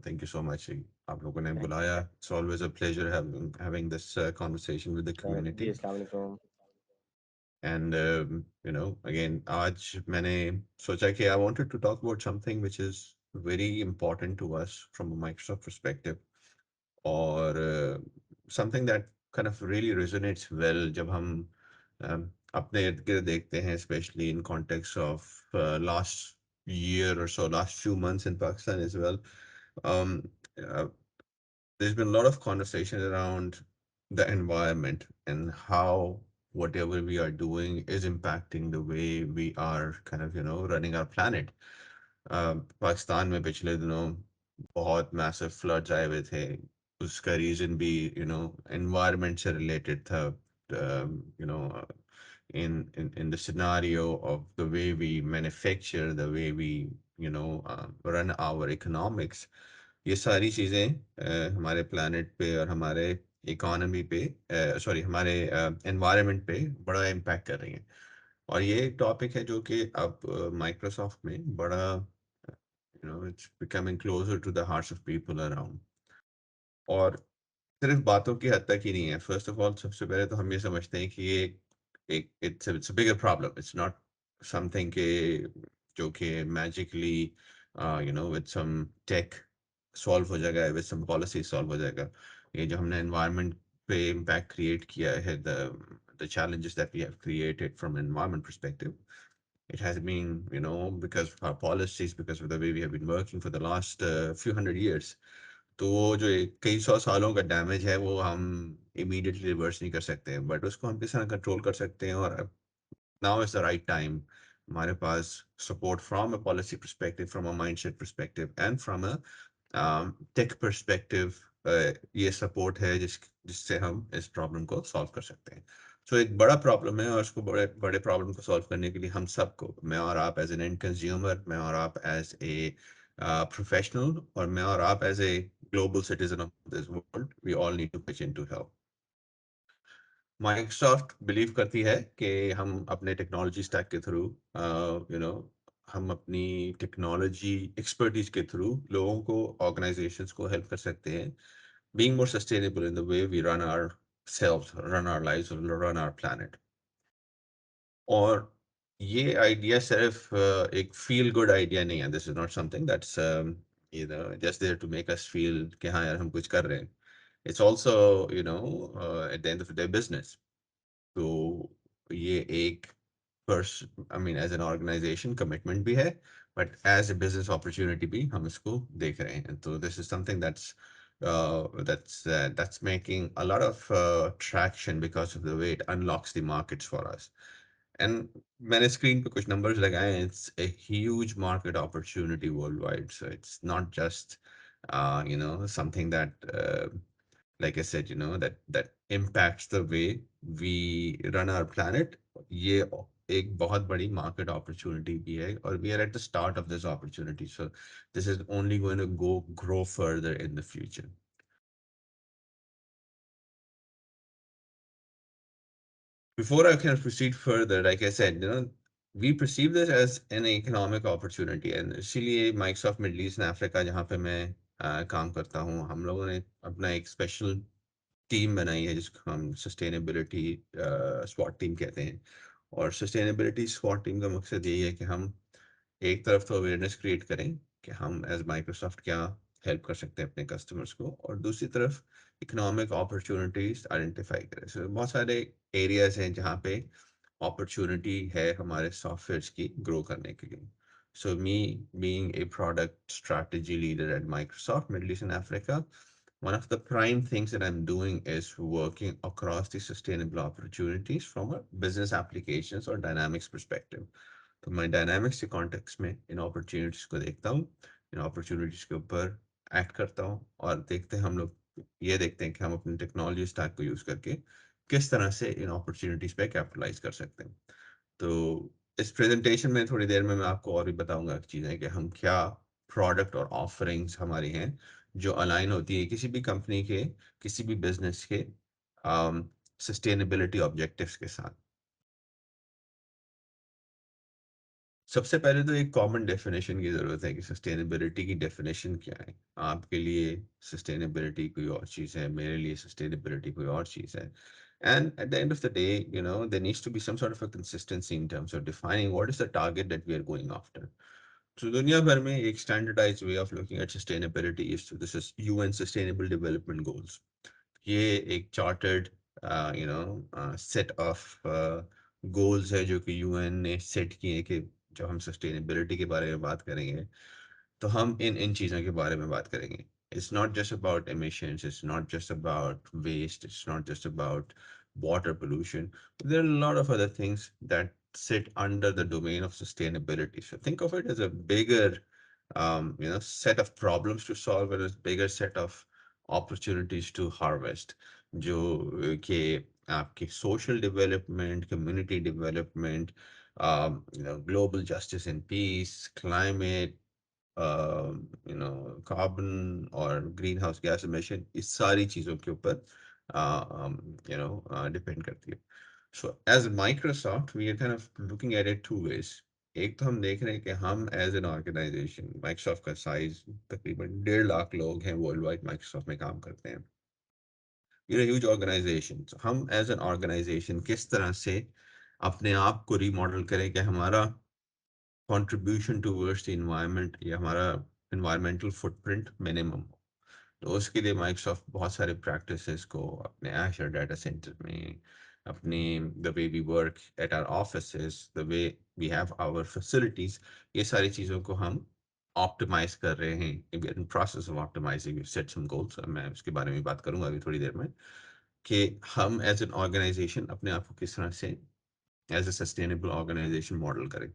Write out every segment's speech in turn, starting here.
thank you so much. आप लोगों ने Thank बुलाया. It's always a pleasure having this conversation with the ji, community. अस्सलाम वालेकुम. And again, आज मैंने सोचा कि I wanted to talk about something which is very important to us from a Microsoft perspective, or something that kind of really resonates well जब हम अपने इर्द गिर्द देखते हैं, especially in context of last year or so, last few months in Pakistan as well. Um, uh, there's been a lot of conversation around the environment and how whatever we are doing is impacting the way we are kind of running our planet. Pakistan में पिछले दिनों बहुत massive floods आए हुए थे. उसका reason भी environment से रिलेटेड था. You know in the scenario of the way we manufacture, the way we run our economics, ये सारी चीज़ें हमारे planet पे और हमारे इकोनॉमी पे, सॉरी, हमारे एनवायरनमेंट पे बड़ा इम्पैक्ट कर रही हैं. और ये एक टॉपिक है जो कि अब माइक्रोसॉफ्ट में बड़ा, it's becoming closer to the hearts of people around. और सिर्फ बातों की हद तक ही नहीं है. फर्स्ट ऑफ ऑल, सबसे पहले तो हम ये समझते हैं कि ये एक it's a bigger problem. It's not something के जो कि magically with some tech solve हो जाएगा, विद सम पॉलिसी सॉल्व हो जाएगा. ये जो हमने एनवायरनमेंट पे इम्पैक्ट क्रिएट किया है, the challenges that we have created from an environment perspective, it has been, because of our policies, because of the way we have been working for the last few hundred years. तो वो जो कई सौ सालों का damage है वो हम इमीडिएटली रिवर्स नहीं कर सकते हैं, बट उसको हम किस तरह कंट्रोल कर सकते हैं. और now is the right time. हमारे पास support from a policy perspective, from a mindset perspective, and from a tech perspective, ये सपोर्ट है जिससे हम इस प्रॉब्लम को सॉल्व कर सकते हैं. सो एक बड़ा प्रॉब्लम है, और उसको बड़े बड़े प्रॉब्लम को सॉल्व करने के लिए हम सबको, मैं और आप एज एन एंड कंज्यूमर, मैं और आप एज ए प्रोफेशनल, और मैं और आप as a global citizen of this world, we all need to pitch in to help. Microsoft believe करती है कि हम अपने टेक्नोलॉजी स्टैक के थ्रू, यू नो हम अपनी टेक्नोलॉजी एक्सपर्टीज के थ्रू लोगों को, ऑर्गेनाइजेशंस को हेल्प कर सकते हैं being more sustainable in the way we run ourselves, run our lives, run our planet. और ये आइडिया सिर्फ एक फील गुड आइडिया नहीं है. This is not something that's just there to make us feel कि हाँ यार हम कुछ कर रहे हैं. It's also, at the end of the business. तो ये एक पर्स I mean as an organisation commitment भी है, but as a business opportunity भी हम इसको देख रहे हैं. तो this is something that's making a lot of traction because of the way it unlocks the markets for us. And मैंने स्क्रीन पे कुछ नंबर्स लगाए हैं. It's a huge market opportunity worldwide. So it's not just something that like I said, that impacts the way we run our planet. ये एक बहुत बड़ी market opportunity भी है, और we are at the start of this opportunity. So this is only going to grow further in the future. Before I can proceed further, like I said, we perceive this as an economic opportunity, and इसीलिए Microsoft Middle East and Africa, जहाँ पे मैं काम करता हूँ, हम लोगों ने अपना एक स्पेशल टीम बनाई है जिसको हम सस्टेनेबिलिटी स्वॉट टीम कहते हैं. और सस्टेनेबिलिटी स्वॉट टीम का मकसद यही है कि हम एक तरफ तो अवेयरनेस क्रिएट करें कि हम एज माइक्रोसॉफ्ट क्या हेल्प कर सकते हैं अपने कस्टमर्स को, और दूसरी तरफ इकोनॉमिक अपॉर्चुनिटीज आइडेंटिफाई करें. So, बहुत सारे एरियाज हैं जहाँ पे अपॉर्चुनिटी है हमारे सॉफ्टवेयर्स की ग्रो करने के लिए. So me being a product strategy leader at Microsoft Middle East and Africa, one of the prime things that I'm doing is working across the sustainable opportunities from a business applications or dynamics perspective. तो मैं dynamics के context में इन opportunities को देखता हूँ, इन opportunities के ऊपर act करता हूँ, और देखते हैं हम लोग, ये देखते हैं कि हम अपनी टेक्नोलॉजी स्टैक को यूज करके किस तरह से इन अपॉर्चुनिटीज पे कैपिटलाइज कर सकते हैं. तो इस प्रेजेंटेशन में थोड़ी देर में मैं आपको और भी बताऊंगा चीज़ें कि हम क्या प्रोडक्ट और ऑफरिंग्स हमारी हैं जो अलाइन होती है किसी भी कंपनी के, किसी भी बिजनेस के सस्टेनेबिलिटी ऑब्जेक्टिव्स के साथ. सबसे पहले तो एक कॉमन डेफिनेशन की ज़रूरत है कि सस्टेनेबिलिटी की डेफिनेशन क्या है। आपके लिए सस्टेनेबिलिटी कोई और चीज़ है, मेरे लिए सस्टेनेबिलिटी कोई और चीज़ है। And at the end of the day, there needs to be some sort of a consistency in terms of defining what is the target that we are going after. तो दुनिया भर में एक standardised way of looking at sustainability is to this is UN sustainable development goals. ये एक chartered set of goals है जो कि यूएन ने सेट किए कि जब हम सस्टेनेबिलिटी के बारे में बात करेंगे तो हम इन इन चीज़ों के बारे में बात करेंगे। It's not just about emissions, it's not just about waste, it's not just about water pollution. There are a lot of other things that sit under the domain of sustainability. So think of it as a bigger set of problems to solve and a bigger set of opportunities to harvest, जो कि आपकी social development, community development, global justice and peace, climate, carbon और green house gas emission, इस सारी चीज़ों के ऊपर depend करती है। So as Microsoft we are kind of looking at it two ways. एक तो हम देख रहे हैं कि हम एज एन ऑर्गेनाइजेशन, माइक्रोसॉफ्ट का साइज तकरीबन 1.5 लाख लोग हैं वर्ल्ड वाइड माइक्रोसॉफ्ट में काम करते हैं। ये ह्यूज ऑर्गेनाइजेशन, हम एज एन ऑर्गेनाइजेशन किस तरह से अपने आप को रीमॉडल करें कि हमारा कंट्रीब्यूशन टूवर्ड्स द इन्वायरमेंट या हमारा इन्वायरमेंटल फुटप्रिंट मिनिमम हो। तो उसके लिए माइक्रोसॉफ्ट बहुत सारे प्रैक्टिसेस को अपने एशर डाटा सेंटर में, अपनी the way we work at our offices, the way we have our facilities, ये सारी चीज़ों को हम ऑप्टिमाइज कर रहे हैं। In process of optimising set some goals, मैं उसके बारे में बात करूंगा अभी थोड़ी देर में, कि हम एज एन ऑर्गेनाइजेशन अपने आप को किस तरह से as a sustainable organisation model करें।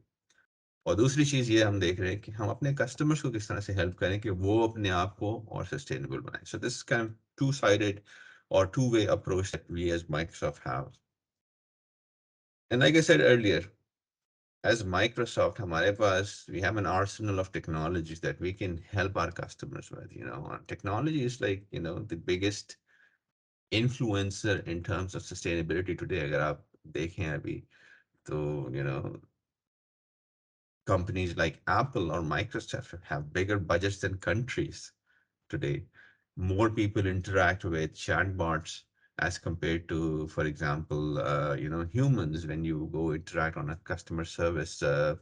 और दूसरी चीज ये हम देख रहे हैं कि हम अपने कस्टमर्स को किस तरह से हेल्प करें कि वो अपने आप को और सस्टेनेबल बनाए। So this kind of two sided और two way approach that we as Microsoft have. And like I said earlier, as Microsoft, हमारे पास we have an arsenal of technologies that we can help our customers with. Technology is like the biggest influencer in terms of sustainability today. अगर आप देखें अभी तो companies like Apple or Microsoft have bigger budgets than countries today. More people interact with chatbots as compared to, for example, humans when you go interact on a customer service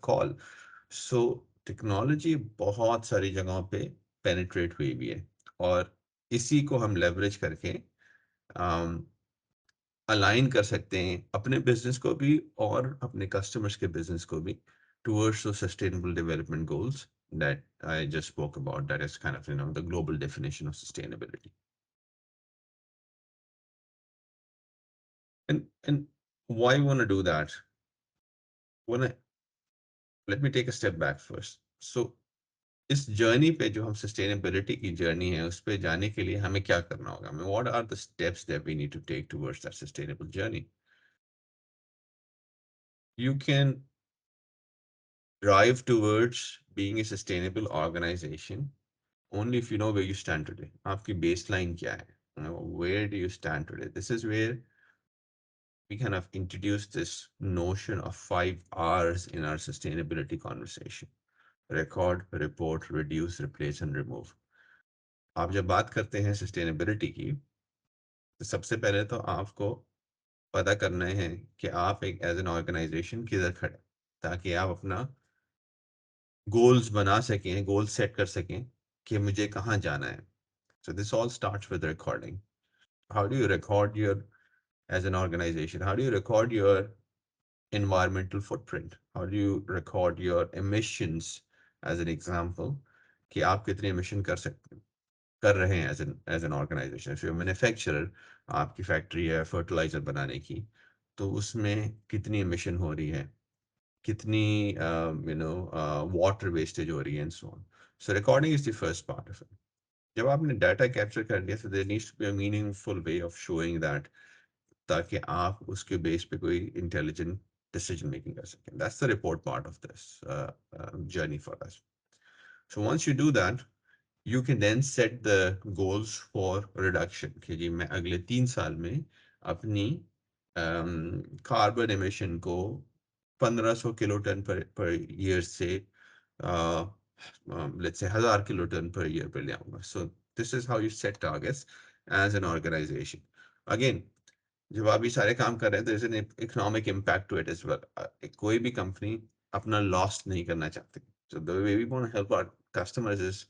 call. So technology बहुत सारी जगहों पे penetrate हुई भी है, और इसी को हम leverage करके अलाइन कर सकते हैं अपने बिजनेस को भी और अपने कस्टमर्स के बिजनेस को भी towards those sustainable development goals that I just spoke about. That is kind of the global definition of sustainability. And why want to do that? When I Let me take a step back first. So इस journey पे, जो हम sustainability की journey है, उस पे जाने के लिए हमें क्या करना होगा? हमें what are the steps that we need to take towards that sustainable journey? You can drive towards being a sustainable organization only if you know where you stand today. आपकी baseline क्या है? Where do you stand today? This is where we kind of introduce this notion of 5 R's in our sustainability conversation: record, report, reduce, replace, and remove. आप जब बात करते हैं sustainability की, तो सबसे पहले तो आपको पता करना है कि आप एक एज एन ऑर्गेनाइजेशन किधर खड़े, ताकि आप अपना गोल्स बना सकें, गोल सेट कर सकें कि मुझे कहाँ जाना है. So this all starts with recording. How do you record your, as an organization, how do you record your environmental footprint? How do you record your emissions, as an example, कि आप कितने emission कर रहे हैं as an organization. If you're a manufacturer, आपकी factory है fertiliser बनाने की, तो उसमें कितनी emission हो रही है, कितनी water wastage हो रही है, and so on. So recording is the first part of it. जब आपने डाटा कैप्चर कर लिया, तो there needs to be a meaningful way of showing that, ताकि आप उसके बेस पे कोई इंटेलिजेंट decision making कर सकें. That's the report part of this journey for us. So once you do that, you can then set the goals for reduction कि जी मैं अगले 3 साल में अपनी कार्बन emission को 1500 किलो टन पर ईयर से let's say 1000 kilo ton per year पे ले आऊंगा. So this is how you set targets as an organisation. Again, जब आप ये सारे काम कर रहे हैं तो is an economic impact to it as well. कोई भी कंपनी अपना लॉस नहीं करना चाहती. So the way we want to help our customers is,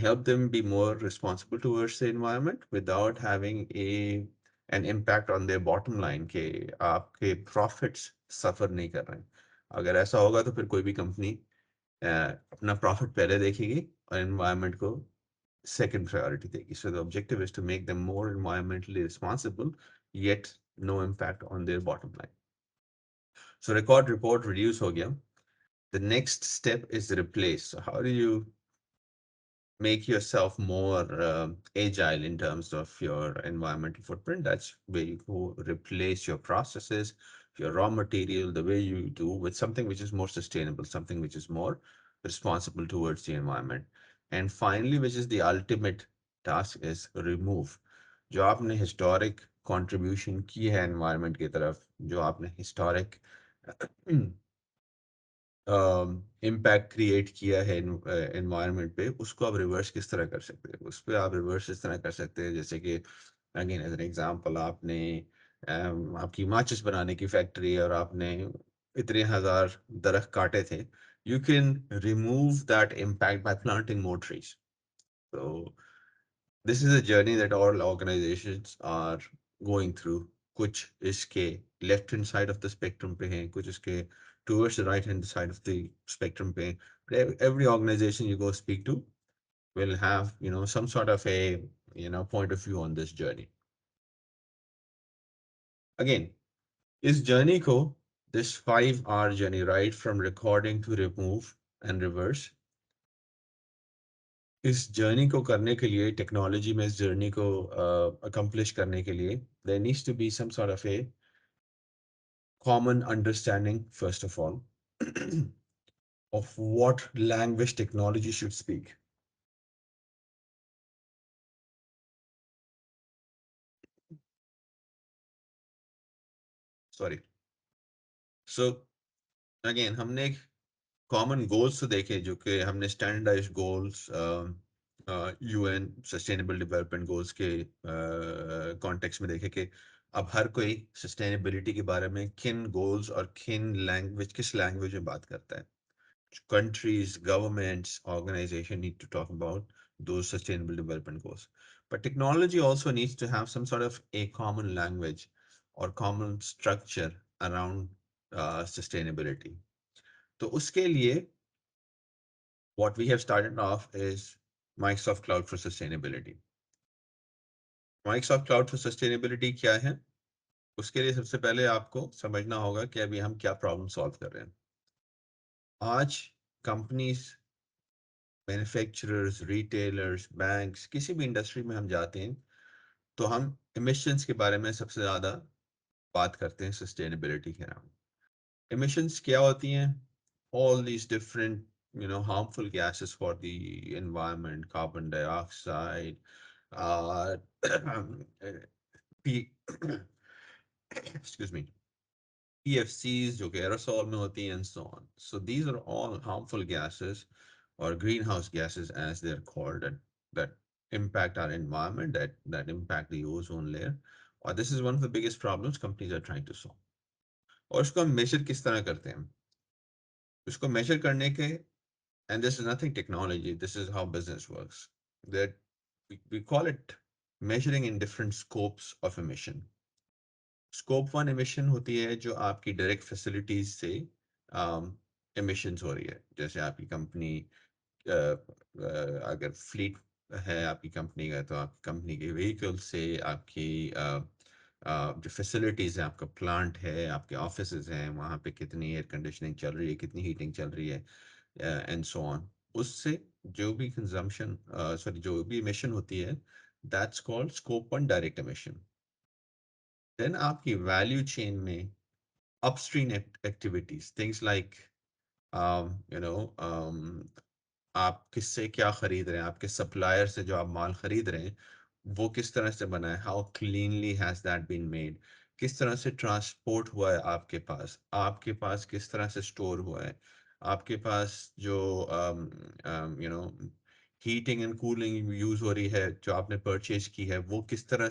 help them be more responsible towards the environment without having an impact on their bottom line कि आपके profits suffer नहीं कर रहे हैं. अगर ऐसा होगा तो फिर कोई भी कंपनी अपना प्रॉफिट पहले देखेगी और एनवायरनमेंट को second priority देगी. So the objective is to make them more environmentally responsible, yet no impact on their bottom line. So record, report, reduce हो गया. The next step is replace. So how do you make yourself more agile in terms of your environmental footprint? That's where you go replace your processes, your raw material, the way you do with something which is more sustainable, something which is more responsible towards the environment. And finally, which is the ultimate task, is remove. जो आपने historic contribution की है environment की तरफ, जो आपने historic impact create किया है एनवायरनमेंट पे, उसको आप रिवर्स किस तरह कर सकते हैं. उस पर आप रिवर्स इस तरह कर सकते हैं जैसे कि, अगेन एज एन एग्जांपल, आपने आपकी माचिस बनाने की फैक्ट्री है और आपने इतने हजार दरख्त काटे थे. You can remove that impact bye planting more trees. तो this is a journey that all organizations are going through. कुछ इसके left hand side of the spectrum पे हैं, कुछ इसके towards the right hand side of the spectrum पे हैं. But every organization you go speak to will have, some sort of a, point of view on this journey. Again, इस journey को, this 5 hour journey, right from recording to remove and reverse, इस journey को करने के लिए, technology में इस journey को अकम्प्लिश करने के लिए, there needs to be some sort of a common understanding first of all of what language technology should speak. Sorry. So again, हमने कॉमन गोल्स तो देखे, जो कि हमने standardise goals UN sustainable development goals के कॉन्टेक्स्ट में देखे कि अब हर कोई सस्टेनेबिलिटी के बारे में किन गोल्स और किस लैंग्वेज में बात करता है. Countries, governments, organizations need to talk about those sustainable development goals. But technology also needs to have some sort of a common language or common structure around sustainability. तो उसके लिए what we have started off is Microsoft Cloud for Sustainability. Microsoft Cloud for Sustainability क्या है? उसके लिए सबसे पहले आपको समझना होगा कि अभी हम क्या प्रॉब्लम सॉल्व कर रहे हैं. आज कंपनीज, मैन्युफैक्चरर्स, रिटेलर्स, बैंक्स, किसी भी इंडस्ट्री में हम जाते हैं तो हम इमिशंस के बारे में सबसे ज़्यादा बात करते हैं सस्टेनेबिलिटी के नाम. Emissions क्या होती हैं? All these different, harmful gases for the environment, carbon dioxide, uh, P, excuse me, PFCs जो कि aerosol में होती हैं, and so on. So these are all harmful gases or greenhouse gases as they're called, that impact our environment, that impact the ozone layer. Or this is one of the biggest problems companies are trying to solve. और उसको हम measure किस तरह करते हैं? उसको measure करने के, and this is nothing technology, this is how business works. That we call it measuring in different scopes of emission. Scope 1 emission होती है जो आपकी डायरेक्ट फैसिलिटीज से emissions हो रही है. जैसे आपकी कंपनी, अगर फ्लीट है आपकी कंपनी का, तो आपकी कंपनी के व्हीकल से, आपकी जो फैसिलिटीज है, आपका प्लांट है, आपके ऑफिसेज हैं, वहाँ पे कितनी एयर कंडीशनिंग चल रही है, कितनी हीटिंग चल रही है, एंड सो ऑन. उससे जो भी कंजम्पशन, सॉरी, जो भी emission होती है, that's called scope 1 direct emission. Then आपकी वैल्यू चेन में upstream activities, things like, you know, आप किससे क्या खरीद रहे हैं, आपके सप्लायर से जो आप माल खरीद रहे हैं वो किस तरह से बना है, how cleanly has that been made, किस तरह से ट्रांसपोर्ट हुआ है आपके पास किस तरह से स्टोर हुआ है, आपके पास जो हीटिंग एंड कूलिंग यूज हो रही है जो आपने परचेज की है वो किस तरह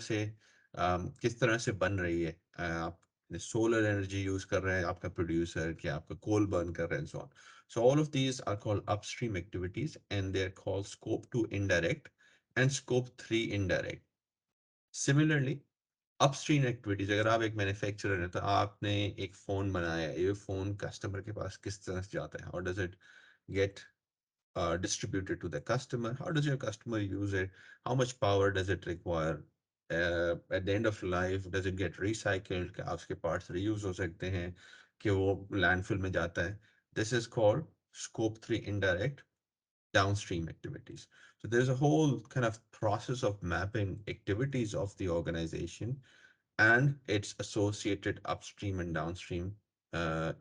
से बन रही है, आप सोलर एनर्जी यूज कर रहे हैं आपका प्रोड्यूसर, कि आपका कोल बर्न कर रहे हैं, so on. So all of these are called upstream activities and they're called scope 2 indirect and scope 3 indirect. Similarly, upstream activities, अगर आप एक मैन्युफैक्चरर हैं तो आपने एक फोन बनाया है, ये फोन कस्टमर के पास किस तरह से जाता है, how does it get distributed to the customer, how does your customer use it, how much power does it require, at the end of life does it get recycled, कि आपके parts reuse हो सकते हैं, कि वो landfill में जाता है. This is called scope 3 indirect downstream activities. So there's a whole kind of process of mapping activities of the organization and its associated upstream and downstream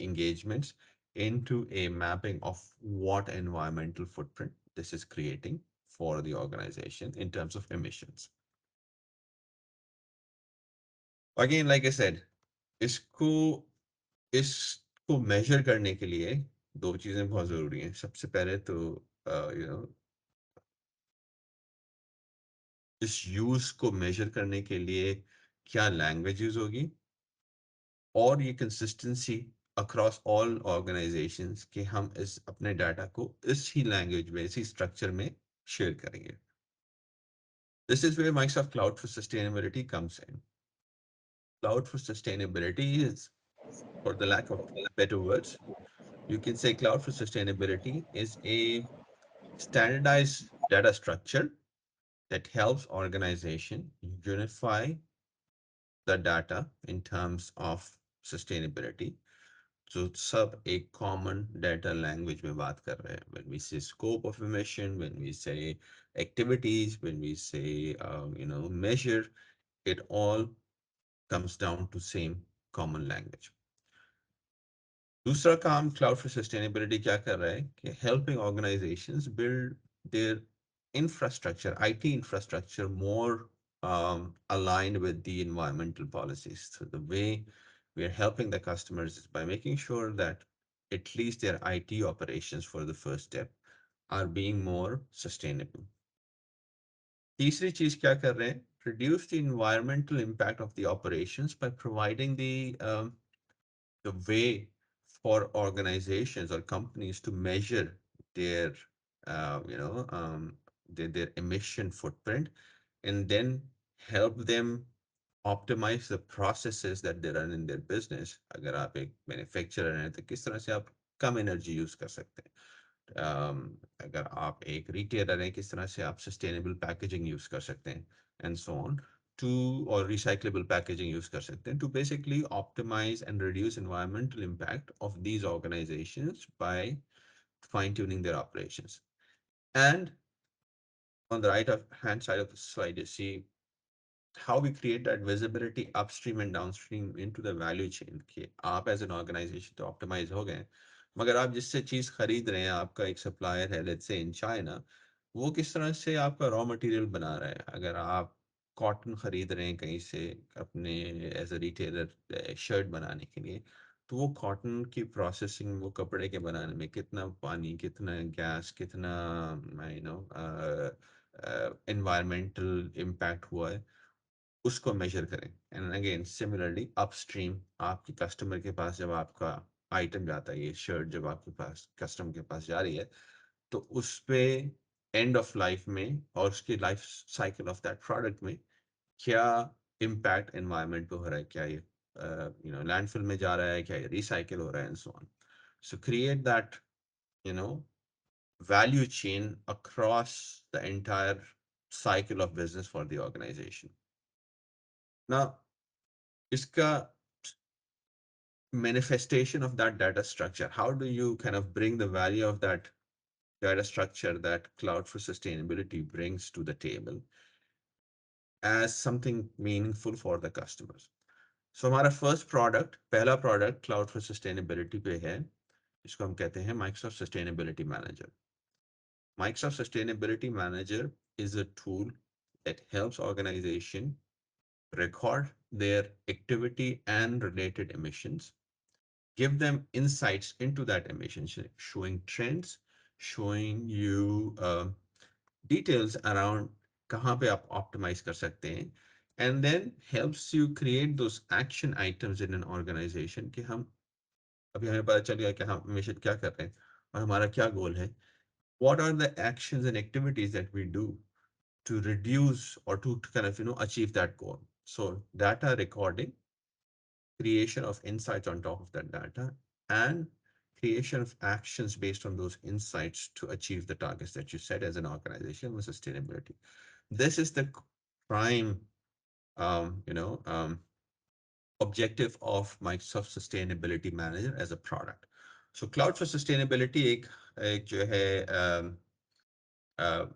engagements into a mapping of what environmental footprint this is creating for the organization in terms of emissions. Again, like I said, इसको इसको measure करने के लिए दो चीजें बहुत जरूरी हैं. सबसे पहले तो you know इस यूज को मेजर करने के लिए क्या लैंग्वेज यूज होगी, और ये कंसिस्टेंसी अक्रॉस ऑल ऑर्गेनाइजेशंस कि हम इस अपने डाटा को इस ही लैंग्वेज में इसी स्ट्रक्चर में शेयर करेंगे. This is where Microsoft Cloud for Sustainability comes in. Cloud for Sustainability is, for the lack of better words, you can say Cloud for Sustainability is a standardized data structure that helps organization unify the data in terms of sustainability. जो सब एक common data language में बात कर रहे हैं. When we say scope of emission, when we say activities, when we say measure, it all comes down to same common language. दूसरा काम क्लाउड फॉर सस्टेनेबिलिटी क्या कर रहा है कि helping organizations build their infrastructure, IT infrastructure, more aligned with the environmental policies. So the way we are helping the customers is by making sure that at least their IT operations for the first step are being more sustainable. तीसरी चीज क्या कर रहे हैं, reduce the environmental impact of the operations by providing the way for organizations or companies to measure their their emission footprint and then help them optimize the processes that they run in their business. अगर आप एक manufacturer हैं तो किस तरह से आप कम energy use कर सकते हैं, अगर आप एक रिटेलर हैं किस तरह से आप सस्टेनेबल पैकेजिंग यूज कर सकते हैं, and so on, to or recyclable packaging use कर सकते हैं to basically optimize and reduce environmental impact of these organizations by fine tuning their operations. And on the hand side of the slide, you see how we create that visibility upstream and downstream into the value chain कि आप as an organization तो optimize हो गए, मगर आप जिससे चीज खरीद रहे हैं, आपका एक सप्लायर है let's say in China, वो किस तरह से आपका रॉ मटेरियल बना रहा है. अगर आप कॉटन खरीद रहे हैं कहीं से अपने एज अ रिटेलर शर्ट बनाने के लिए, तो वो कॉटन की प्रोसेसिंग, वो कपड़े के बनाने में कितना पानी, कितना गैस, कितना एनवायरमेंटल इम्पैक्ट हुआ है, उसको मेजर करें. एंड अगेन सिमिलरली अपस्ट्रीम, आपकी कस्टमर के पास जब आपका आइटम जाता है, ये शर्ट जब आपके पास कस्टमर के पास जा रही है, तो उस पे एंड ऑफ लाइफ में और उसकी life cycle of that product में क्या इम्पैक्ट एनवायरनमेंट पे हो रहा है, क्या ये लैंडफिल में जा रहा है, क्या ये रिसाइकिल हो रहा है, and so on. So create that you know value chain across the entire cycle of business for the organization. Now, iska manifestation of that data structure, how do you kind of bring the value of that data structure that Cloud for Sustainability brings to the table as something meaningful for the customers? So हमारा first product, पहला product Cloud for Sustainability पे है, इसको हम कहते हैं Microsoft Sustainability Manager. Microsoft Sustainability Manager is a tool that helps organization record their activity and related emissions, give them insights into that emission, showing trends, showing you details around कहाँ पे आप optimize कर सकते हैं, and then helps you create those action items in an organization कि हम अभी हमें पता चल गया कि हम मिशन क्या कर रहे हैं और हमारा क्या गोल है. What are the actions and activities that we do to reduce or to kind of achieve that goal? So data recording, creation of insights on top of that data, and creation of actions based on those insights to achieve the targets that you set as an organization with sustainability. This is the prime, um, you know, um, objective of Microsoft Sustainability Manager as a product. So Cloud for Sustainability एक जो है uh,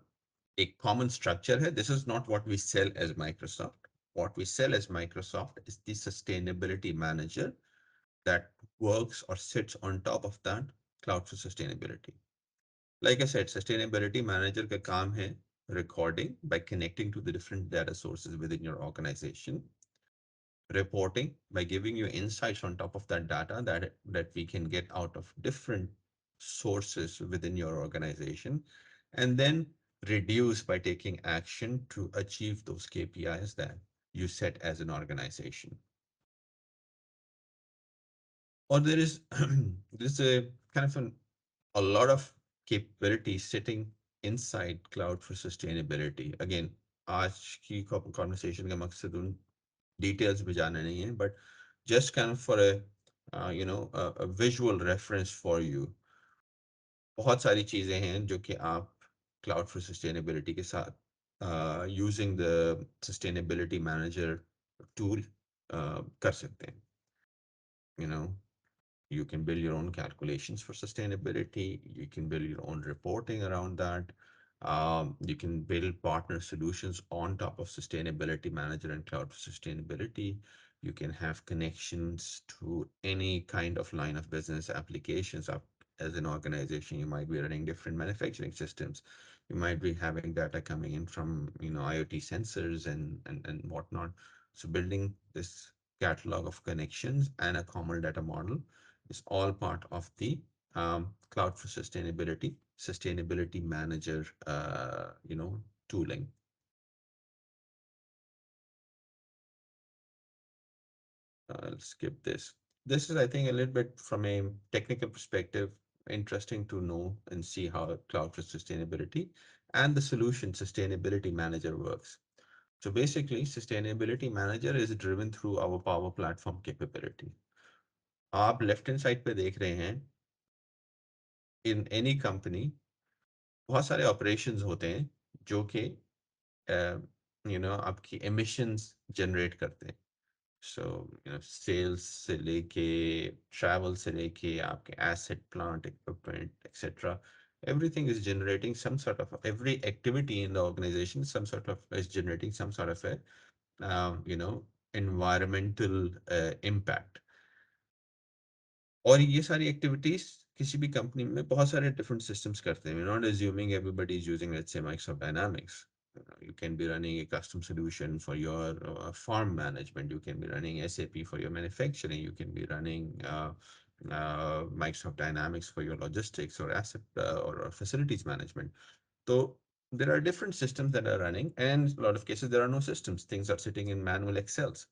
एक common structure है. This is not what we sell as Microsoft. What we sell as Microsoft is the Sustainability Manager that works or sits on top of that Cloud for Sustainability. Like I said, Sustainability Manager का काम है recording by connecting to the different data sources within your organization, reporting by giving you insights on top of that data that we can get out of different sources within your organization, and then reduce by taking action to achieve those KPIs that you set as an organization. Or there is there's a kind of a lot of capabilities sitting inside cloud for sustainability. Again, आज की conversation का मकसद उन details में जाना नहीं है, but just kind of for a a visual reference for you. बहुत सारी चीजें हैं जो कि आप cloud for sustainability के साथ using the sustainability manager tool कर सकते हैं. You know, you can build your own calculations for sustainability. You can build your own reporting around that. You can build partner solutions on top of Sustainability Manager and Cloud for Sustainability. You can have connections to any kind of line of business applications. As an organization, you might be running different manufacturing systems. You might be having data coming in from IoT sensors and whatnot. So building this catalog of connections and a common data model is all part of the Cloud for Sustainability Manager, tooling. I'll skip this. This is, I think, a little bit from a technical perspective, interesting to know and see how Cloud for Sustainability and the solution Sustainability Manager works. So basically, Sustainability Manager is driven through our Power Platform capability. आप left hand side पे देख रहे हैं in any company बहुत सारे operations होते हैं जो कि आपकी एमिशंस जनरेट करते हैं. सो सेल्स से लेके ट्रैवल से लेके आपके asset plant equipment etcetera, everything is generating some sort of every activity in the organization, some sort of is generating some sort of a environmental impact. और ये सारी एक्टिविटीज किसी भी कंपनी में बहुत सारे डिफरेंट सिस्टम्स करते हैं. We're not assuming everybody is using, let's say, Microsoft Dynamics. You can be running a custom solution for your farm management. You can be running SAP for your manufacturing. You can be running Microsoft Dynamics for your logistics or asset or facilities management. So there are different systems that are running, and a lot of cases there are no systems. Things are sitting in manual Excels.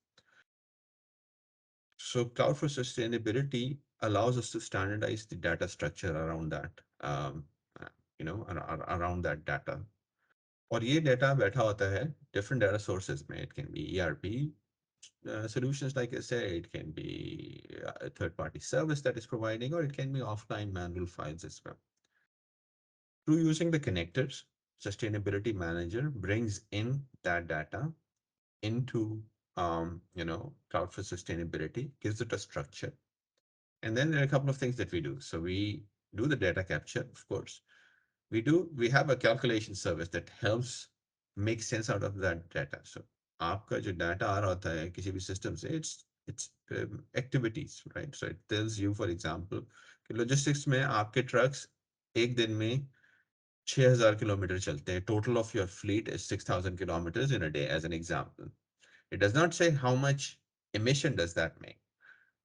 So Cloud for Sustainability allows us to standardize the data structure around that, uh, around that data. और ये data बैठा होता है different data sources में. It can be ERP solutions, like I said, it can be a third-party service that is providing, or it can be offline manual files as well. Through using the connectors, Sustainability Manager brings in that data into Cloud for Sustainability, gives it a structure. And then there are a couple of things that we do. So we do the data capture, of course. We have a calculation service that helps make sense out of that data. So आपका जो data आ रहा होता है किसी भी system से, it's activities, right? So it tells you, for example, कि logistics में आपके trucks एक दिन में 6,000 किलोमीटर चलते हैं. Total of your fleet is 6,000 kilometers in a day, as an example. It does not say how much emission does that make.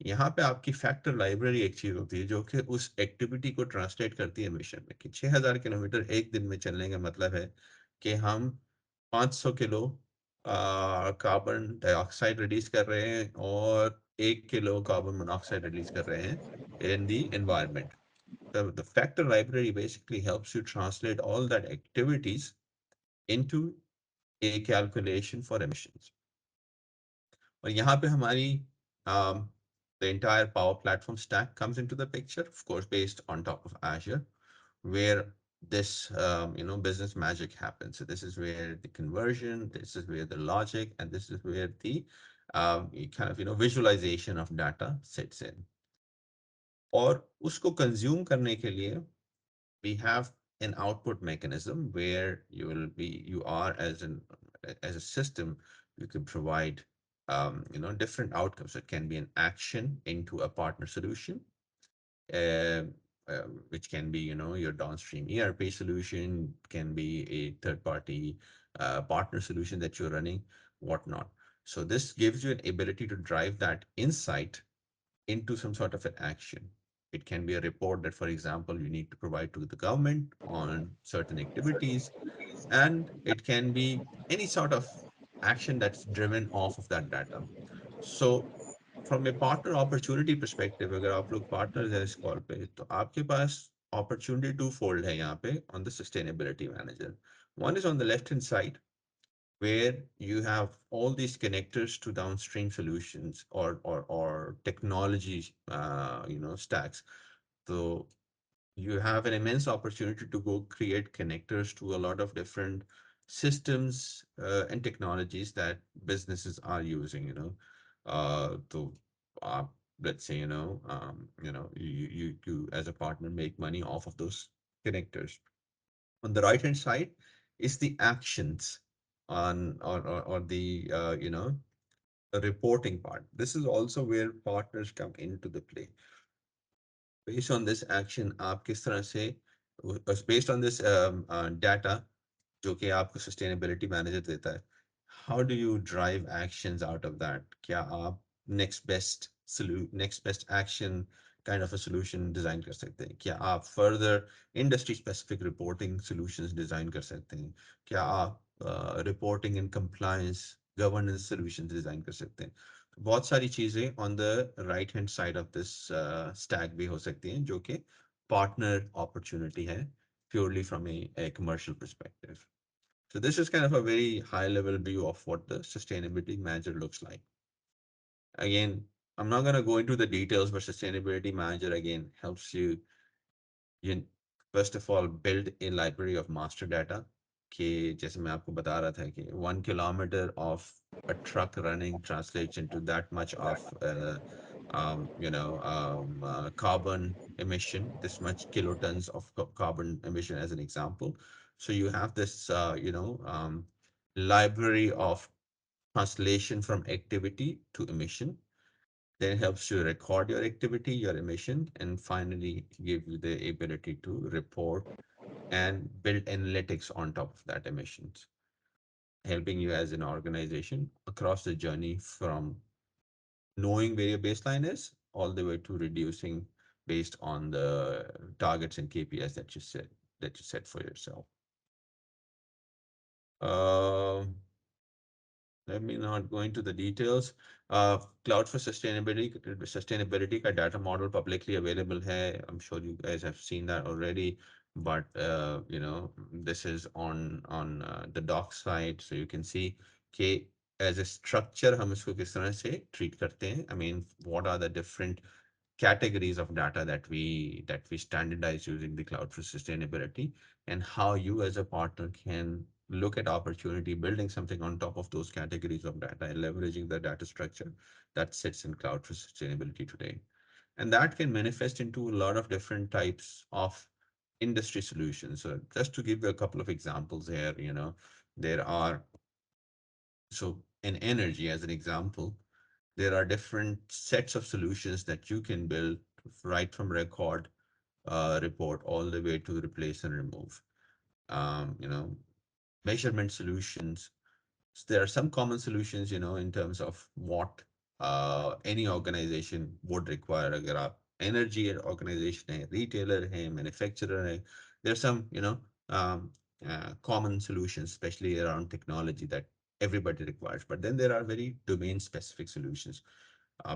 यहाँ पे आपकी फैक्टर लाइब्रेरी एक चीज होती है जो कि उस एक्टिविटी को ट्रांसलेट करती है मिशन में, कि 6000 किलोमीटर एक दिन में चलने का मतलब है कि हम 500 किलो कार्बन डाइऑक्साइड रिलीज कर रहे हैं और 1 किलो कार्बन मोनोऑक्साइड रिलीज कर रहे हैं in the environment. The factor library basically helps you translate all that activities into a calculation for emissions. और यहाँ पे हमारी the entire power platform stack comes into the picture, of course, based on top of Azure, where this business magic happens. So this is where the conversion, this is where the logic, and this is where the kind of visualization of data sits in. और उसको consume करने के लिए we have an output mechanism where you are as a system, you can provide different outcomes. It can be an action into a partner solution, uh, which can be your downstream ERP solution, can be a third party partner solution that you're running, whatnot. So this gives you an ability to drive that insight into some sort of an action. It can be a report that, for example, you need to provide to the government on certain activities, and it can be any sort of action that's driven off of that data. So from a partner opportunity perspective, अगर आप लोग partners हैं इस call पे, तो आपके पास opportunity twofold है यहाँ पे on the sustainability manager. One is on the left hand side, where you have all these connectors to downstream solutions or technology stacks. So you have an immense opportunity to go create connectors to a lot of different systems and technologies that businesses are using, to uh, let's say, you as a partner make money off of those connectors. On the right hand side is the actions on or the reporting part. This is also where partners come into the play. Based on this action, आप किस तरह से based on this data जो कि आपको sustainability manager देता है, how do you drive actions out of that? क्या आप next best action kind of a solution design कर सकते हैं? क्या आप further industry specific reporting solutions design कर सकते हैं? क्या आप reporting and compliance governance solutions design कर सकते हैं? बहुत सारी चीजें on the right hand side of this stack भी हो सकती हैं जो कि partner opportunity है, purely from a commercial perspective. So this is kind of a very high level view of what the sustainability manager looks like. Again, I'm not going to go into the details, but sustainability manager again helps you first of all build a library of master data, कि जैसे मैं आपको बता रहा था कि 1 kilometer of a truck running translates into that much of carbon emission, this much kilotons of carbon emission as an example. So you have this library of translation from activity to emission, then helps you record your activity, your emission, and finally give you the ability to report and build analytics on top of that emissions, helping you as an organization across the journey from knowing where your baseline is all the way to reducing based on the targets and KPIs that you set for yourself. Um Let me not go into the details. Cloud for sustainability का data model publicly available है. I'm sure you guys have seen that already, but this is on the doc side, so you can see कि as a structure हम इसको किस तरह से treat करते हैं. I mean, what are the different categories of data that we standardize using the cloud for sustainability, and how you as a partner can look at opportunity building something on top of those categories of data and leveraging the data structure that sits in cloud for sustainability today. And that can manifest into a lot of different types of industry solutions. So just to give you a couple of examples here, there are, so in energy as an example, there are different sets of solutions that you can build right from record, report, all the way to replace and remove. Um, you know, Measurement solutions. there are some common solutions, in terms of what any organization would require. अगर आप energy organization है, retailer है, manufacturer है, there's some, common solutions, especially around technology that everybody requires. But then there are very domain specific solutions.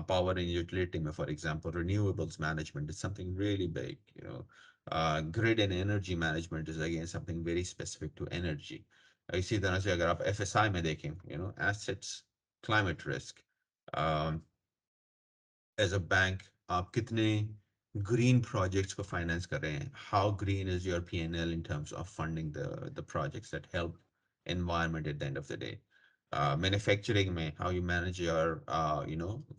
Power and utility, for example, renewables management is something really big. Grid and energy management is again something very specific to energy. इसी तरह से अगर आप FSI में देखें, assets, climate risk, um, as a bank, आप कितने green projects को finance कर रहे हैं? How green is your P&L in terms of funding the projects that help environment at the end of the day? Manufacturing में, how you manage your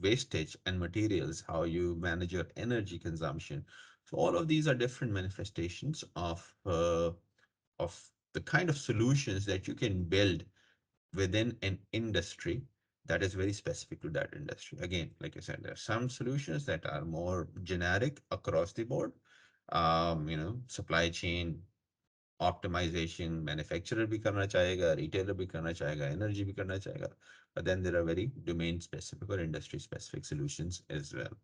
wastage and materials, how you manage your energy consumption. So all of these are different manifestations of the kind of solutions that you can build within an industry that is very specific to that industry. Again, like I said, there are some solutions that are more generic across the board. Supply chain optimization, manufacturer भी करना चाहेगा, retailer भी करना चाहेगा, energy भी करना चाहेगा. But then there are very domain specific or industry specific solutions as well.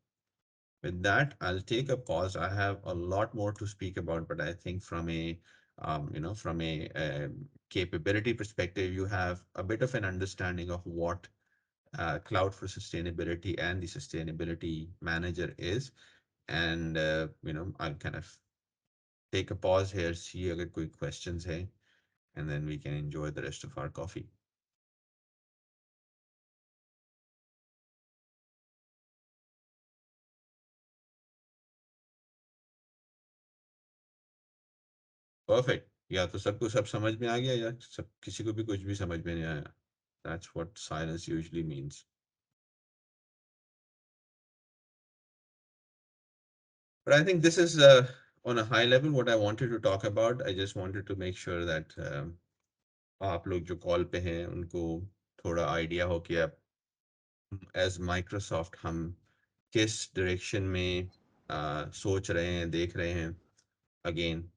With that, I'll take a pause. I have a lot more to speak about, but I think from a capability perspective, you have a bit of an understanding of what cloud for sustainability and the sustainability manager is. And I'll kind of take a pause here, see अगर कोई questions है, and then we can enjoy the rest of our coffee. Perfect. या तो सबको सब समझ में आ गया या सब किसी को भी कुछ भी समझ में नहीं आया. That's what silence usually means. But I think this is on a high level what I wanted to talk about. I just wanted to make sure that आप लोग जो कॉल पे हैं उनको थोड़ा आइडिया हो कि आप एज माइक्रोसॉफ्ट हम किस डायरेक्शन में सोच रहे हैं, देख रहे हैं. Again,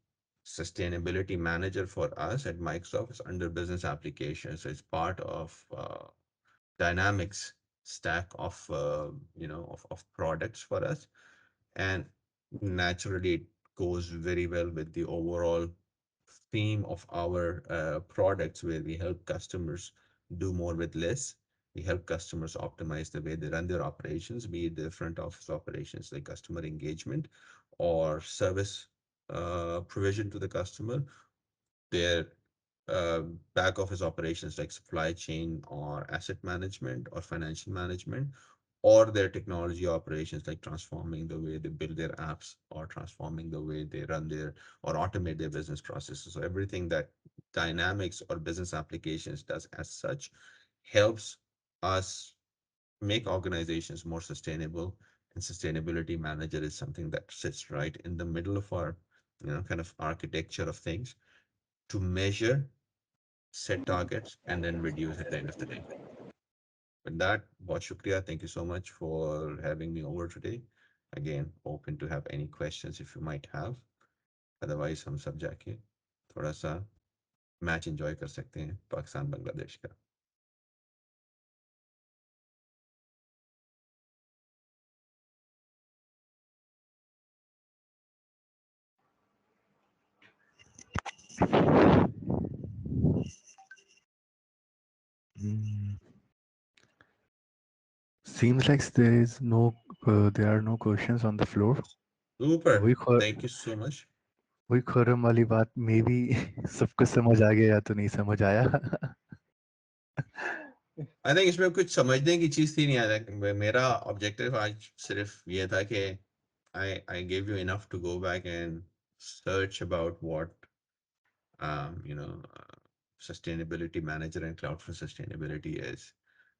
sustainability manager for us at Microsoft is under business applications. So it's part of Dynamics stack of products for us. And naturally, it goes very well with the overall theme of our products where we help customers do more with less. We help customers optimize the way they run their operations, be it their front office operations like customer engagement or service provision to the customer, their uh, back office operations like supply chain or asset management or financial management, or their technology operations like transforming the way they build their apps or transforming the way they run their or automate their business processes. So everything that Dynamics or business applications does as such helps us make organizations more sustainable. And sustainability manager is something that sits right in the middle of our kind of architecture of things to measure, set targets, and then reduce at the end of the day. With that, बहुत शुक्रिया. Thank you so much for having me over today. Again, open to have any questions if you might have. Otherwise, हम सब जाके थोड़ा सा match enjoy कर सकते हैं पाकिस्तान बांग्लादेश का. Mm, Seems like there are no questions on the floor. Super. वही ख Thank you so much. वही खुर्रम वाली बात मे भी सबको समझ आ गया या तो नहीं समझ आया. I think इसमें कुछ समझने की चीज थी नहीं. I think मेरा ऑब्जेक्टिव आज सिर्फ ये था कि I gave you enough to go back and search about what sustainability manager and cloud for sustainability is.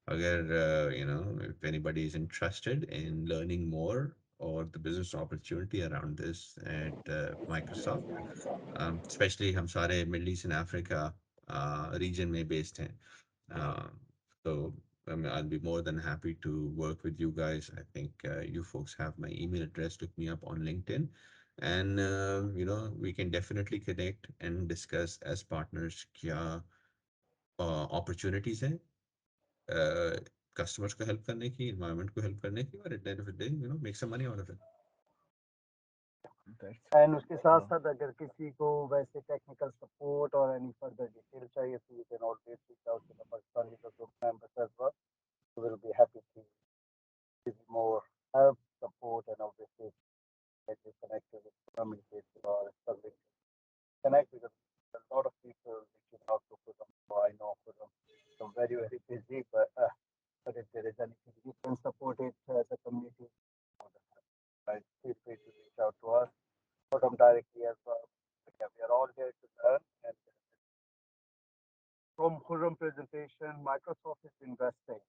Agar, if anybody is interested in learning more or the business opportunity around this at Microsoft, especially हम सारे Middle East and Africa region में based हैं. Uh, so I'll be more than happy to work with you guys. I think you folks have my email address. Look me up on LinkedIn, and we can definitely connect and discuss as partners क्या opportunities हैं customers को help करने की, environment को help करने की, और at the end of the day make some money out of That's and उसके साथ uh, साथ अगर किसी को वैसे टेक्निकल सपोर्ट और एनी फर्दर डिटेल चाहिए तो you can always reach out to the Pakistani group members as well. We will be happy to give you more help, support, and obviously get you connected with communicate with or struggling to connect because a lot of people reaching out to Khurram. So I know Khurram is very, very busy, but if there is anything we can support it as a community, more than happy. Right? Feel free to reach out to us, Khurram directly as well. But yeah, we are all here to learn and from Khurram presentation, Microsoft is investing,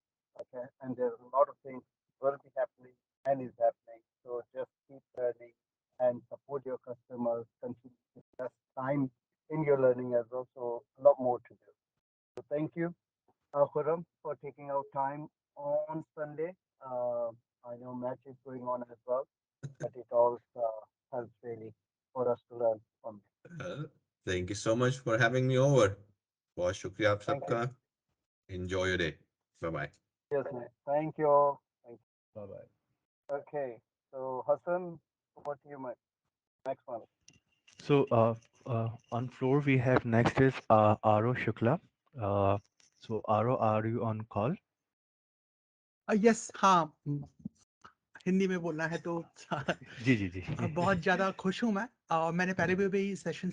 okay, and there's a lot of things will be happening and is happening. So just keep learning and support your customers. Continue to invest time in your learning as well. So a lot more to do. So thank you, Khurram, for taking out time on Sunday. I know match is going on as well, but it all helps really for us to learn from it. it. Thank you so much for having me over. बहुत शुक्रिया आप Thank you. सबका. Enjoy your day. Bye bye. Yes, mate. Thank you all. Thank bye bye. you. Okay. So Hassan, over to you, mate. Next one. So on floor we have next is Aro Shukla. Uh, so Aro, are you on call? Yes हाँ हिंदी में बोलना है तो जी जी जी बहुत ज़्यादा खुश हूँ मैं और मैंने पहले भी सेशंस